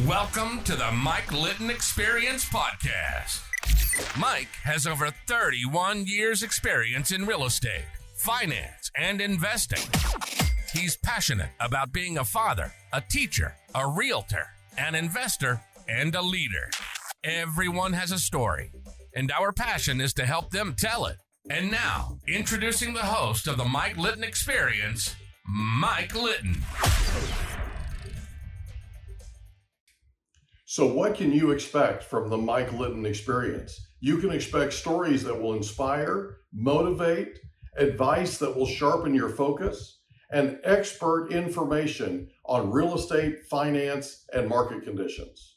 Welcome to the Mike Litton Experience podcast. Mike has over 31 years experience in real estate, finance, and investing. He's passionate about being a father, a teacher, a realtor, an investor, and a leader. Everyone has a story, and our passion is to help them tell it. And now, introducing the host of the Mike Litton Experience, Mike Litton. So what can you expect from the Mike Litton Experience? You can expect stories that will inspire, motivate, advice that will sharpen your focus, and expert information on real estate, finance, and market conditions.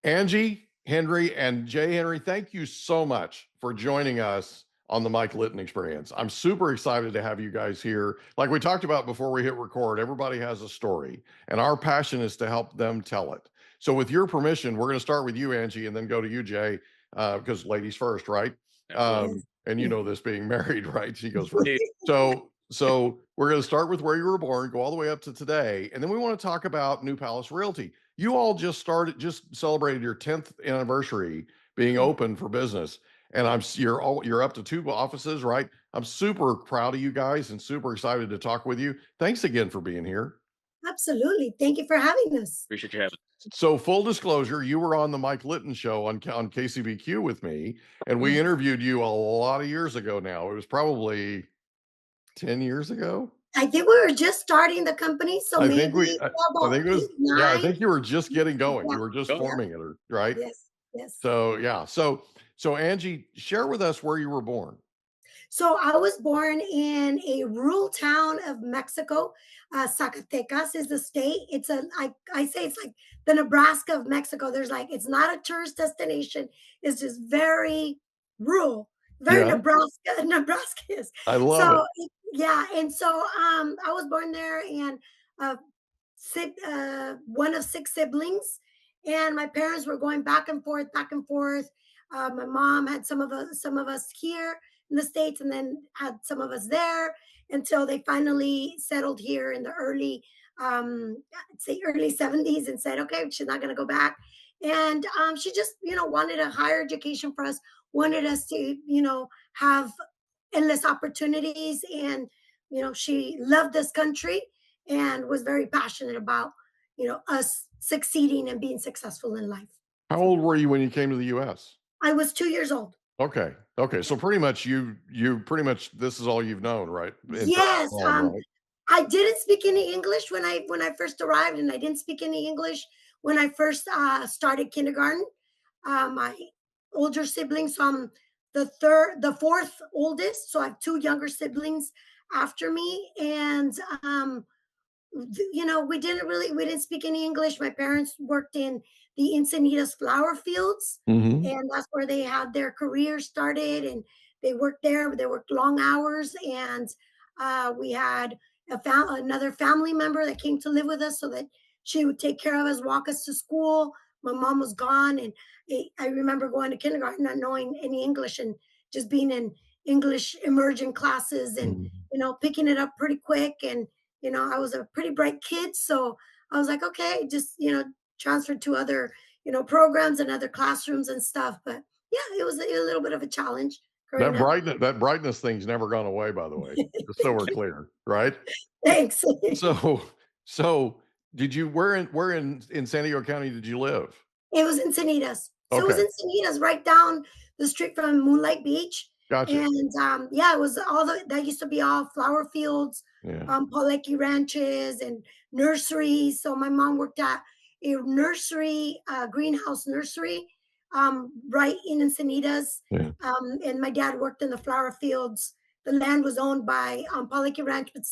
Angie, Henry, and Jae Henry, thank you so much for joining us on the Mike Litton Experience. I'm super excited to have you guys here. Like we talked about before we hit record, everybody has a story, and our passion is to help them tell it. So with your permission, we're going to start with you, Angie, and then go to you, Jay, because ladies first, right? And you know this being married, right? She goes first. So we're going to start with where you were born, go all the way up to today, and then we want to talk about New Palace Realty. You all just celebrated your 10th anniversary being open for business. And you're up to 2 offices, right? I'm super proud of you guys and super excited to talk with you. Thanks again for being here. Absolutely. Thank you for having us. Appreciate you having us. So full disclosure, you were on the Mike Litton show on KCBQ with me, and we interviewed you a lot of years ago now. It was probably 10 years ago. I think we were just starting the company, so I think it was, yeah, I think you were just getting going. Yeah. You were just forming it, right? Yes. So, yeah. So Angie, share with us where you were born. So I was born in a rural town of Mexico. Zacatecas is the state. I say it's like the Nebraska of Mexico. It's not a tourist destination. It's just very rural, very Nebraska is. I love it. Yeah. And so I was born there, and one of 6 siblings, and my parents were going back and forth. My mom had some of us here in the States, and then had some of us there until they finally settled here in the early 70s, and said, okay, she's not going to go back. And she just, wanted a higher education for us, wanted us to, have endless opportunities. And, she loved this country and was very passionate about, us succeeding and being successful in life. How old were you when you came to the U.S.? I was 2 years old. Okay. So pretty much this is all you've known, right? Yes. I didn't speak any English when I first arrived, and I didn't speak any English when I first started kindergarten. My older siblings, so I'm the 4th oldest, so I have 2 younger siblings after me, and we didn't speak any English. My parents worked in the Encinitas flower fields, and that's where they had their career started, and they worked there. They worked long hours, and we had another family member that came to live with us so that she would take care of us, walk us to school. My mom was gone, and I remember going to kindergarten not knowing any English and just being in English immersion classes and picking it up pretty quick. And I was a pretty bright kid, so I was like, okay, just transferred to other programs and other classrooms and stuff. But yeah, it was a little bit of a challenge. That brightness thing's never gone away, by the way, just so we're clear, right? Thanks. So did you where in San Diego County did you live? It was Encinitas. So Okay. It was Encinitas, right down the street from Moonlight Beach. Gotcha. And it was that used to be all flower fields, Palecki ranches and nurseries. So my mom worked at a nursery, greenhouse nursery, right in Encinitas. Yeah. And my dad worked in the flower fields. The land was owned by Palecki Ranch, but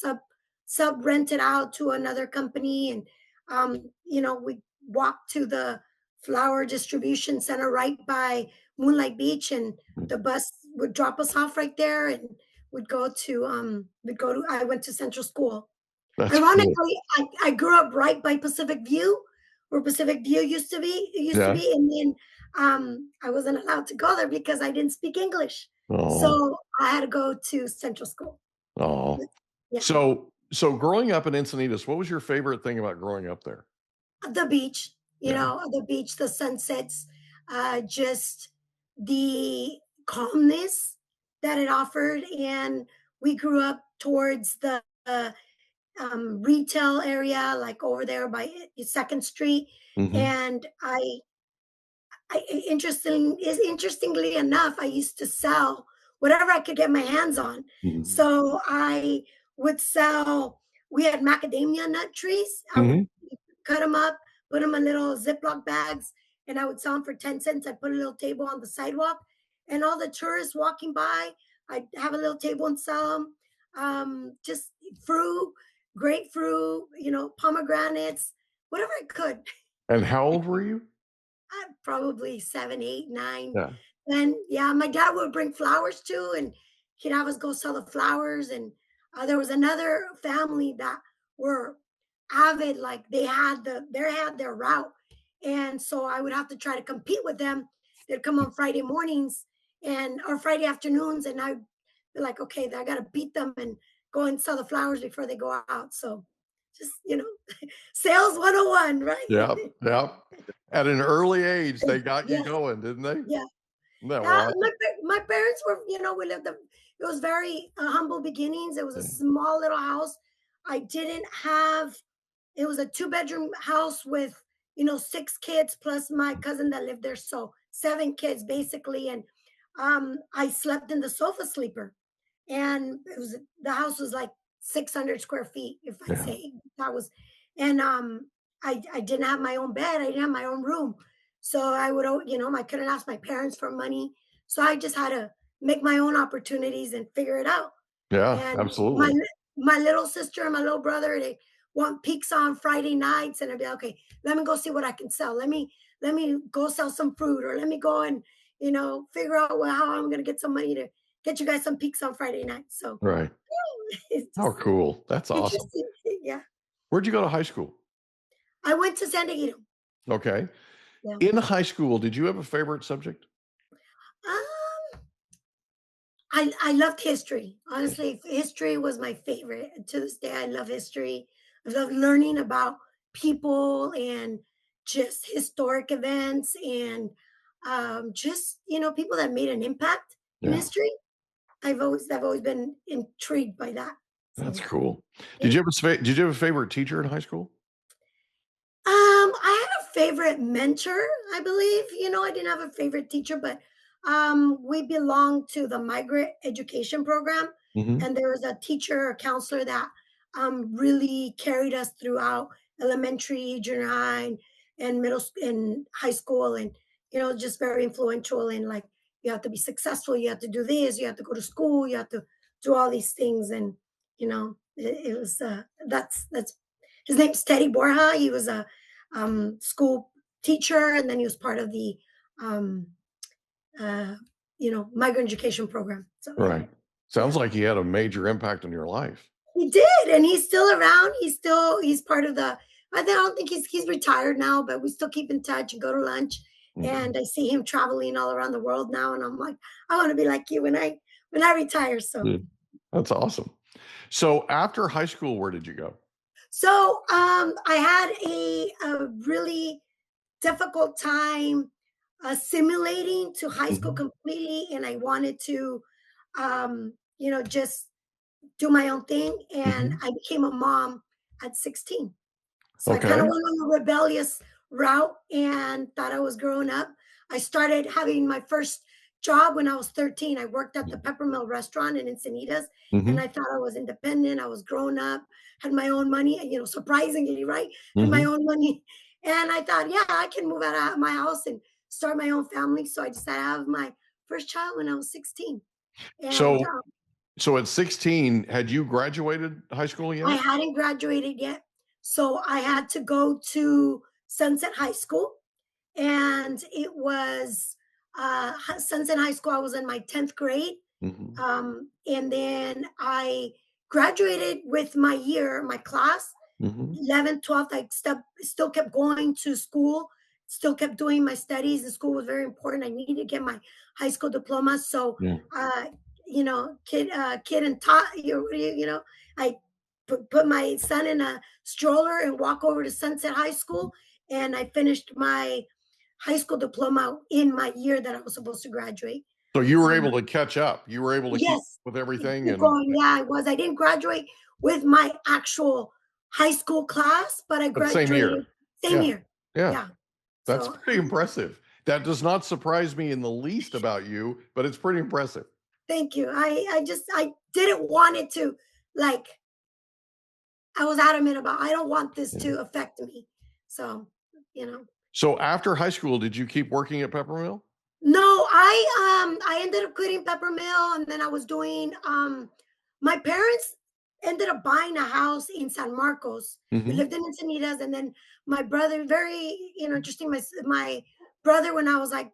sub rented out to another company. And we walked to the flower distribution center right by Moonlight Beach, and the bus would drop us off right there, and I went to Central School. That's Ironically, cool. I grew up right by Pacific View, where Pacific View used to be, and then I wasn't allowed to go there because I didn't speak English. Oh. So I had to go to Central School. Oh. Yeah. So growing up in Encinitas, what was your favorite thing about growing up there? The beach, Yeah. the beach, the sunsets, just the calmness that it offered. And we grew up towards the retail area, like over there by Second Street. Hmm. And interestingly enough, I used to sell whatever I could get my hands on. Hmm. So I would sell. We had macadamia nut trees. I would Hmm. cut them up, put them in little Ziploc bags, and I would sell them for 10 cents. I'd put a little table on the sidewalk, and all the tourists walking by, I'd have a little table and sell them. Just fruit, grapefruit, pomegranates, whatever I could. And how old were you? Probably 7, 8, 9. Yeah. And yeah, my dad would bring flowers too, and he'd have us go sell the flowers. And there was another family that were avid, like they had their route, and so I would have to try to compete with them. They'd come on Friday mornings and or Friday afternoons, and I'd be like, okay, I got to beat them and go and sell the flowers before they go out. So just sales 101, right? Yep. Yep. At an early age, they got you Yeah, going, didn't they? yeah. Isn't that Yeah, wild? my parents were, we lived it was very humble beginnings. It was a Yeah. small little house. I didn't have, it was a two-bedroom house with, 6 kids plus my cousin that lived there. So 7 kids basically. And I slept in the sofa sleeper. And the house was like 600 square feet, if I Yeah. say that was, and I didn't have my own bed. I didn't have my own room. So I would, I couldn't ask my parents for money. So I just had to make my own opportunities and figure it out. Yeah, And absolutely. my little sister and my little brother, they want pizza on Friday nights, and I'd be like, okay, let me go see what I can sell. Let me go sell some fruit, or let me go and figure out how I'm gonna get some money to get you guys some pizza on Friday night. So Right. it's Oh, just cool. That's awesome. interesting. Yeah, Where'd you go to high school? I went to San Diego. Okay. Yeah. In high school, did you have a favorite subject? Um, I loved history. Honestly, history was my favorite. And to this day, I love history. I love learning about people and just historic events and just people that made an impact in Yeah, history. I've always been intrigued by that. that's So cool. yeah. Did you have a favorite teacher in high school? I had a favorite mentor, I believe. I didn't have a favorite teacher, but we belonged to the migrant education program, Mhm. and there was a teacher or counselor that really carried us throughout elementary, junior high, and and high school, and just very influential. And like, you have to be successful, you have to do this, you have to go to school, you have to do all these things, and it was that's his name's Teddy Borja. He was a school teacher, and then he was part of the um, migrant education program. So yeah, Right. yeah, Sounds like he had a major impact on your life. he did, and he's still around. He's part of the. I don't think he's retired now, but we still keep in touch and go to lunch. Mhm. And I see him traveling all around the world now, and I'm like, I want to be like you when I retire. So Yeah. That's awesome. So after high school, where did you go? I had a really difficult time assimilating to high school Mhm. completely, and I wanted to just do my own thing. And Mhm. I became a mom at 16. So I kind of Okay. went on a rebellious route and thought I was growing up. I started having my first job when I was 13. I worked at the Peppermill restaurant in Encinitas, and Mhm. I thought I was independent. I was grown up, had my own money, surprisingly, right? Had my Mhm. own money. And I thought, yeah, I can move out of my house and start my own family. So I decided to have my first child when I was 16. And So so at 16, had you graduated high school I yet? hadn't graduated yet. So I had to go to Sunset High School, and it was Sunset High School. I was in my 10th grade, Mhm. and then I graduated with my class, Mhm. 11th, 12th. Still kept going to school, still kept doing my studies, and school was very important. I needed to get my high school diploma. So, Yeah. kid and tot, I put my son in a stroller and walk over to Sunset High School. And I finished my high school diploma in my year that I was supposed to graduate. So you were able to catch up. You were able to keep Yes, with everything. keep And going. Yeah, I was. I didn't graduate with my actual high school class, but I but same year. graduated same Yeah. year. Yeah. Yeah. That's So pretty impressive. That does not surprise me in the least about you, but it's pretty impressive. thank you. I didn't want it to, like, I was adamant about, I don't want this Yeah. to affect me. So, you know. So after high school, did you keep working at Peppermill? No, I ended up quitting Peppermill, and then I was doing my parents ended up buying a house in San Marcos. We Mm-hmm. lived in Encinitas, and then my brother, very, interesting, my brother, when I was like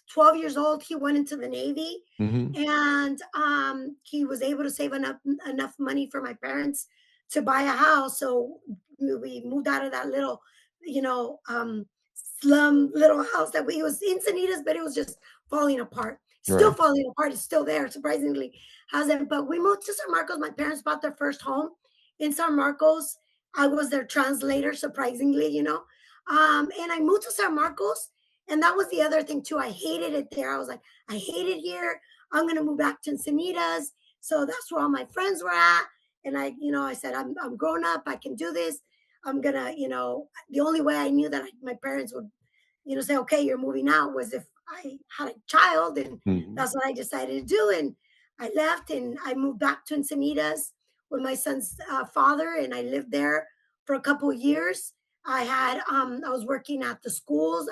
12 years old, he went into the Navy, Mm-hmm. and he was able to save enough money for my parents to buy a house. So we moved out of that little, you know, slum little house that it was in Sanitas, but it was just falling apart. Still Right. falling apart. It's still there, surprisingly. Hasn't. But we moved to San Marcos. My parents bought their first home in San Marcos. I was their translator, surprisingly, and I moved to San Marcos, and that was the other thing too. I hated it there. I was like, I hate it here. I'm gonna move back to Encinitas. So that's where all my friends were at. And I said, I'm grown up. I can do this. I'm gonna, the only way I knew that my parents would, say, okay, you're moving out, was if I had a child, and Mm-hmm. that's what I decided to do. And I left, and I moved back to Encinitas with my son's father, and I lived there for a couple of years. I was working at the schools.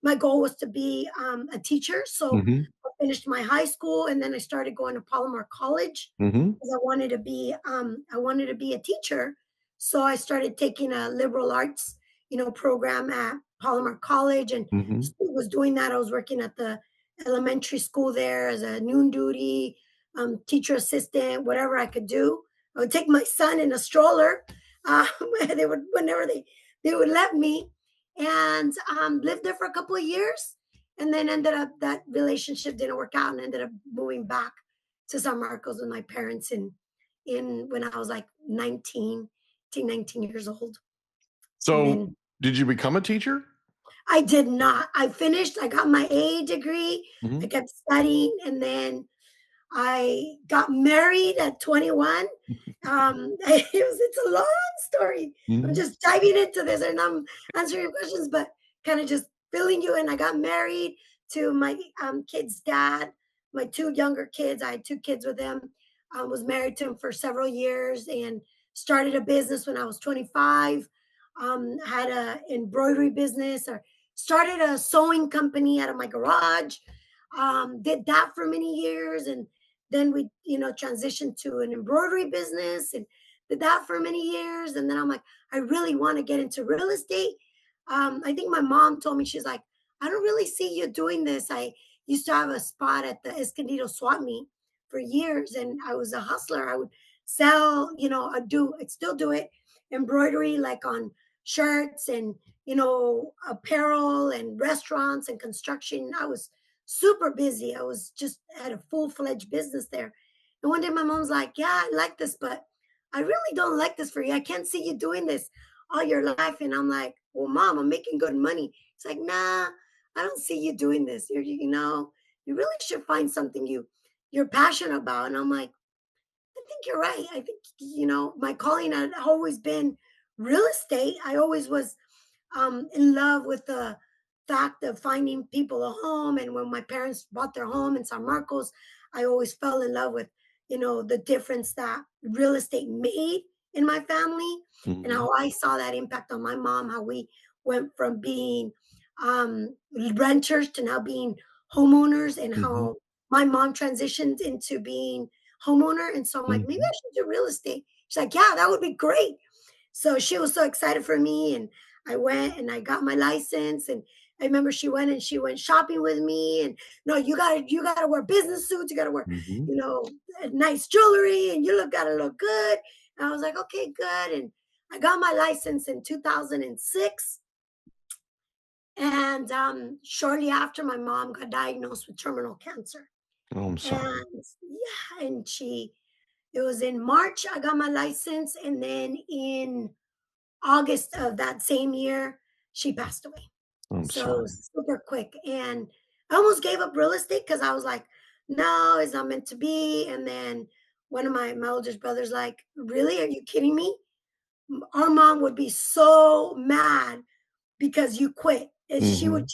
My goal was to be a teacher. So Mm-hmm. I finished my high school, and then I started going to Palomar College Mm-hmm. because I wanted to be a teacher. So I started taking a liberal arts, program at Palomar College, and Mm-hmm. was doing that. I was working at the elementary school there as a noon duty, teacher assistant, whatever I could do. I would take my son in a stroller. They would, whenever they would let me, and lived there for a couple of years, and then ended up, that relationship didn't work out, and ended up moving back to San Marcos with my parents in when I was like 19 years old. And So then did you become a teacher? I did not. I got my A degree. I Mm-hmm. kept studying, and then I got married at 21. It's a long story. I'm Mm-hmm. just diving into this, and I'm answering your questions, but kind of just filling you in. I got married to my kid's dad. My two younger kids, I had two kids with him. I was married to him for several years, and started a business when I was 25. Had a embroidery business, or started a sewing company out of my garage. Did that for many years, and then we, transitioned to an embroidery business, and did that for many years. And then I'm like, I really want to get into real estate. I think my mom told me, she's like, I don't really see you doing this. I used to have a spot at the Escondido swap meet for years, and I was a hustler. I would sell, I'd still do it, embroidery, like on shirts, and, apparel, and restaurants, and construction. I was super busy. I was just had a full-fledged business there. And one day my mom's like, yeah, I like this, but I really don't like this for you. I can't see you doing this all your life. And I'm like, well, mom, I'm making good money. It's like, nah, I don't see you doing this. You really should find something you're passionate about. And I'm like, I think you're right. I think, my calling had always been real estate. I always was in love with the fact of finding people a home. And when my parents bought their home in San Marcos, I always fell in love with, the difference that real estate made in my family, and Mm-hmm. how I saw that impact on my mom, how we went from being renters to now being homeowners, and Mm-hmm. how my mom transitioned into being homeowner. And so I'm like, maybe Mm-hmm. I should do real estate. She's like, yeah, that would be great. So she was so excited for me, and I went and I got my license. And I remember she went shopping with me, and no, you gotta wear business suits, you gotta wear, Mm-hmm. nice jewelry, and gotta look good. And I was like, okay, good. And I got my license in 2006. And shortly after, my mom got diagnosed with terminal cancer. Oh, I'm sorry. And yeah, and she It was in March I got my license, and then in August of that same year, she passed away. I'm So sorry. super quick. And I almost gave up real estate because I was like, no, it's not meant to be. And then one of my oldest brothers, like, really? Are you kidding me? Our mom would be so mad because you quit. And Mm-hmm.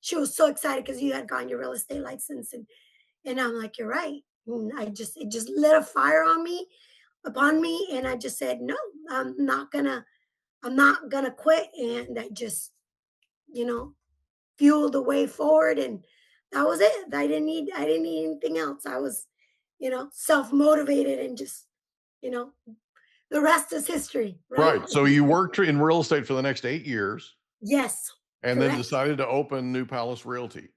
she was so excited because you had gotten your real estate license. And I'm like, you're right. And it just lit a fire upon me. And I just said, no, I'm not gonna quit. And I just, you know, fueled the way forward. And that was it. I didn't need anything else. I was, self-motivated and just, you know, the rest is history, right? Right. So you worked in real estate for the next 8 years Yes, and then correct. decided to open New Palace Realty.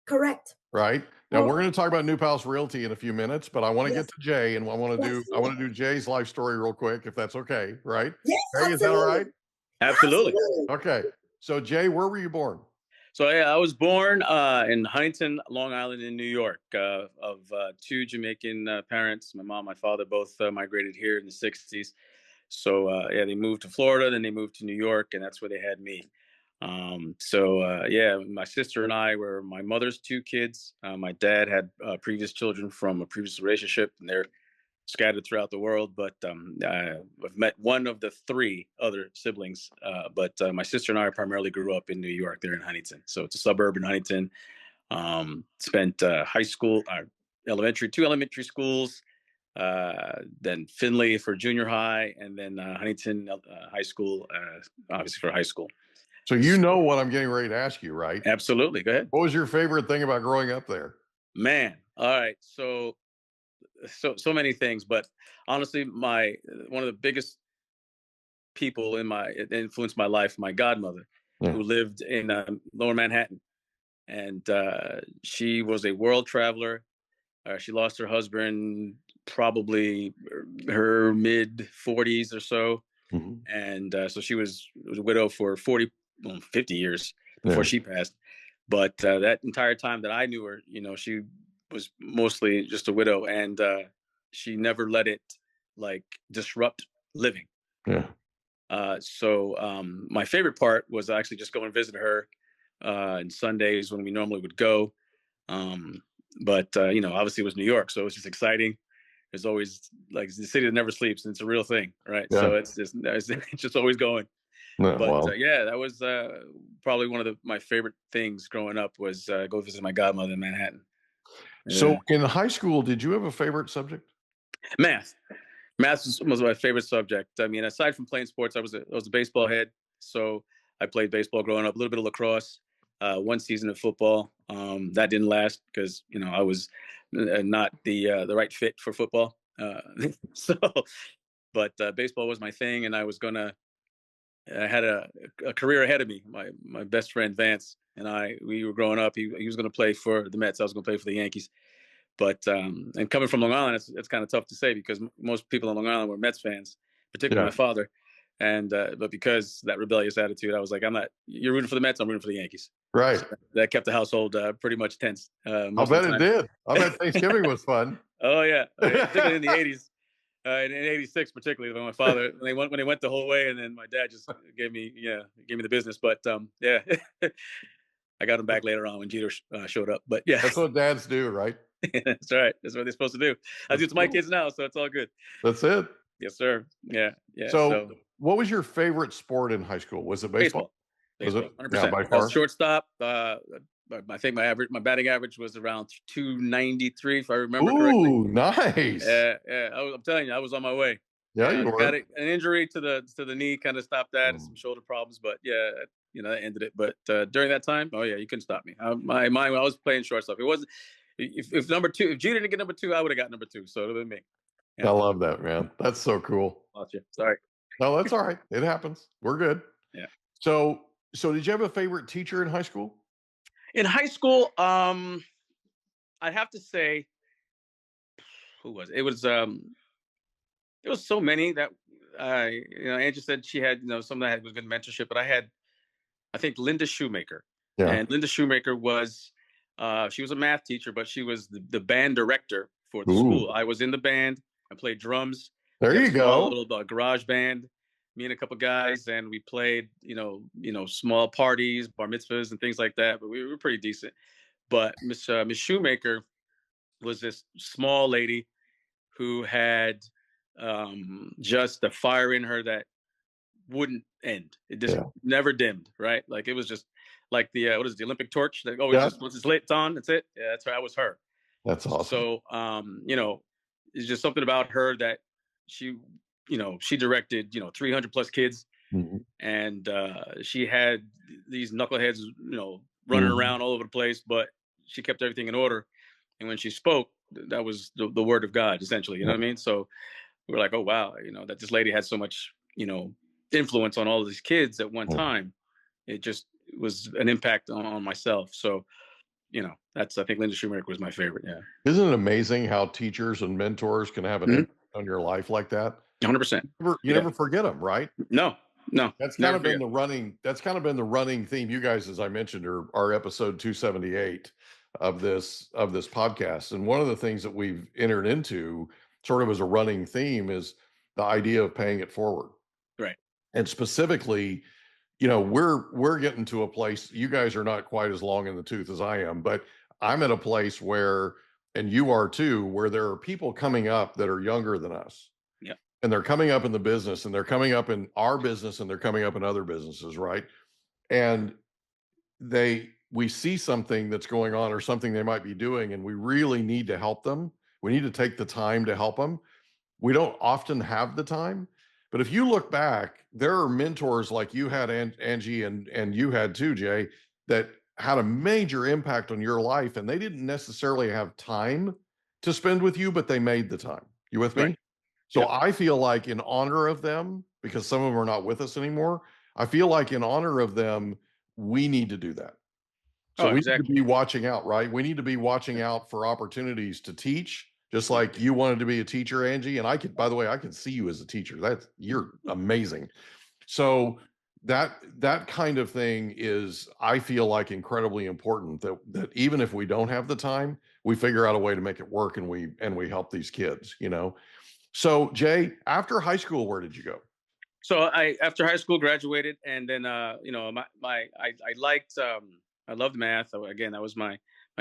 Correct. Right. Now Oh, we're going to talk about New Palace Realty in a few minutes, but I want to get yes, to Jay and yes, I want to do Jay's life story real quick, if that's okay. Right. yes, Jay, is that all right? absolutely. Absolutely. Absolutely. Okay. So Jay, where were you born? So yeah, I was born in Huntington, Long Island, in New York, of two Jamaican parents. My mom, my father, both migrated here in the '60s. So yeah, they moved to Florida, then they moved to New York, and that's where they had me. Yeah, my sister and I were my mother's two kids. My dad had previous children from a previous relationship, and they're scattered throughout the world. But I've met one of the three other siblings. But my sister and I primarily grew up in New York. They're in Huntington, so it's a suburb in Huntington. Spent high school, two elementary schools, then Findlay for junior high, and then Huntington High School, obviously for high school. So you know what I'm getting ready to ask you, right? Absolutely. Go ahead. What was your favorite thing about growing up there? Man. All right. So many things, but honestly, one of the biggest people influenced my life, my godmother, who lived in Lower Manhattan, and she was a world traveler. She lost her husband probably her mid 40s or so. Mm-hmm. And so she was a widow for 50 years before she passed. But that entire time that I knew her, she was mostly just a widow, and she never let it disrupt living. Yeah. So my favorite part was actually just going and visit her on Sundays when we normally would go. But obviously it was New York, so it was just exciting. There's always the city that never sleeps, and it's a real thing, right? Yeah. So it's just always going. Yeah, that was probably one of my favorite things growing up was go visit my godmother in Manhattan. So in high school, did you have a favorite subject? Math. Math was my favorite subject. I mean, aside from playing sports, I was a baseball head. So I played baseball growing up, a little bit of lacrosse, one season of football. That didn't last because, I was not the right fit for football. But baseball was my thing, and I had a career ahead of me. My best friend, Vance, and we were growing up. He was going to play for the Mets. I was going to play for the Yankees. But and coming from Long Island, it's kind of tough to say because most people in Long Island were Mets fans, particularly my father. And but because that rebellious attitude, I was like, you're rooting for the Mets, I'm rooting for the Yankees. Right. So that kept the household pretty much tense. I'll bet it did. I bet Thanksgiving was fun. Oh yeah, particularly in the '80s. In '86, particularly when my father when they went the whole way, and then my dad just gave me the business. But yeah, I got him back later on when Jeter showed up. But yeah, that's what dads do, right? That's right. That's what they're supposed to do. I do it to my kids now, so it's all good. That's it. Yes, sir. Yeah. So what was your favorite sport in high school? Was it baseball? Was it? 100%. Yeah, by far. I was shortstop. I think my batting average was around 293, if I remember correctly. Ooh, nice. Yeah. I'm telling you, I was on my way. Yeah, you were. Got an injury to the knee, kind of stopped that, and some shoulder problems. But yeah, that ended it. But during that time, oh yeah, you couldn't stop me. My mind, I was playing shortstop. It wasn't. If Jeter didn't get number 2, I would have got number 2. So it would have been me. Yeah. I love that, man. That's so cool. Lost you. Sorry. No, that's all right. It happens. We're good. Yeah. So did you have a favorite teacher in high school? In high school, I'd have to say, who was it? It was so many that Angela said she had some that was good mentorship, but I think Linda Shoemaker. Yeah. And Linda Shoemaker was. She was a math teacher, but she was the band director for the school. I was in the band. I played drums. There you go. A little garage band. Me and a couple guys, and we played, small parties, bar mitzvahs, and things like that. But we were pretty decent. But Miss Shoemaker was this small lady who had just the fire in her that wouldn't end. It just never dimmed, right? Like it was just like the the Olympic torch that always just once it's lit, it's on. That's it. Yeah, that's right. That was her. That's awesome. So it's just something about her that she directed 300 plus kids, and she had these knuckleheads running around all over the place, but she kept everything in order. And when she spoke, that was the word of God, essentially. You know what I mean? So we were like, oh wow, that this lady had so much influence on all of these kids at one time. It just was an impact on myself. So I think Linda Shoemaker was my favorite. Yeah. Isn't it amazing how teachers and mentors can have an impact on your life like that? 100%. You never forget them, right? No. That's kind of been the running theme. You guys, as I mentioned, are episode 278 of this podcast. And one of the things that we've entered into sort of as a running theme is the idea of paying it forward. Right. And specifically, we're getting to a place, you guys are not quite as long in the tooth as I am, but I'm at a place where, and you are too, where there are people coming up that are younger than us. Yeah. And they're coming up in the business, and they're coming up in our business, and they're coming up in other businesses, right? And we see something that's going on or something they might be doing, and we really need to help them. We need to take the time to help them. We don't often have the time. But if you look back, there are mentors like you had, Angie, and you had too, Jay, that had a major impact on your life, and they didn't necessarily have time to spend with you, but they made the time. You with me? Right. So I feel like in honor of them, because some of them are not with us anymore, I feel like in honor of them, we need to do that. So we need to be watching out, right? We need to be watching out for opportunities to teach, just like you wanted to be a teacher, Angie. And I can see you as a teacher. You're amazing. So that kind of thing is, I feel like, incredibly important, that even if we don't have the time, we figure out a way to make it work, and we help these kids, So Jay, after high school, where did you go? So after high school, graduated, and then I loved math. Again, that was my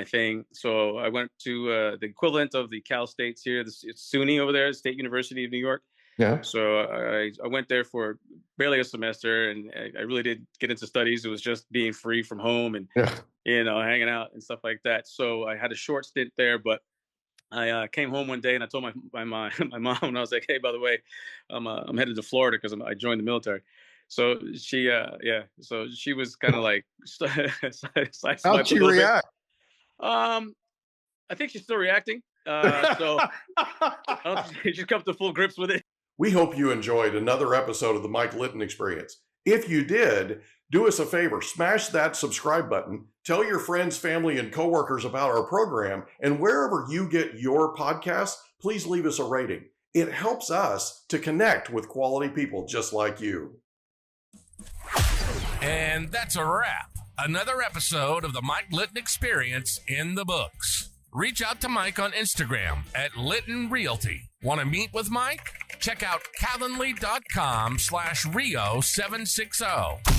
thing. So I went to the equivalent of the Cal States here. It's SUNY over there, State University of New York. Yeah. So I went there for barely a semester, and I really did get into studies. It was just being free from home and hanging out and stuff like that. So I had a short stint there, but I came home one day and I told my mom, and I was like, hey, by the way, I'm headed to Florida because I joined the military. So she was kind of like, how'd she react? I think she's still reacting. So I don't think she's come to full grips with it. We hope you enjoyed another episode of the Mike Litton Experience. If you did, do us a favor, smash that subscribe button, tell your friends, family, and coworkers about our program, and wherever you get your podcasts, please leave us a rating. It helps us to connect with quality people just like you. And that's a wrap. Another episode of the Mike Litton Experience in the books. Reach out to Mike on Instagram at Litton Realty. Want to meet with Mike? Check out calendly.com/Rio760.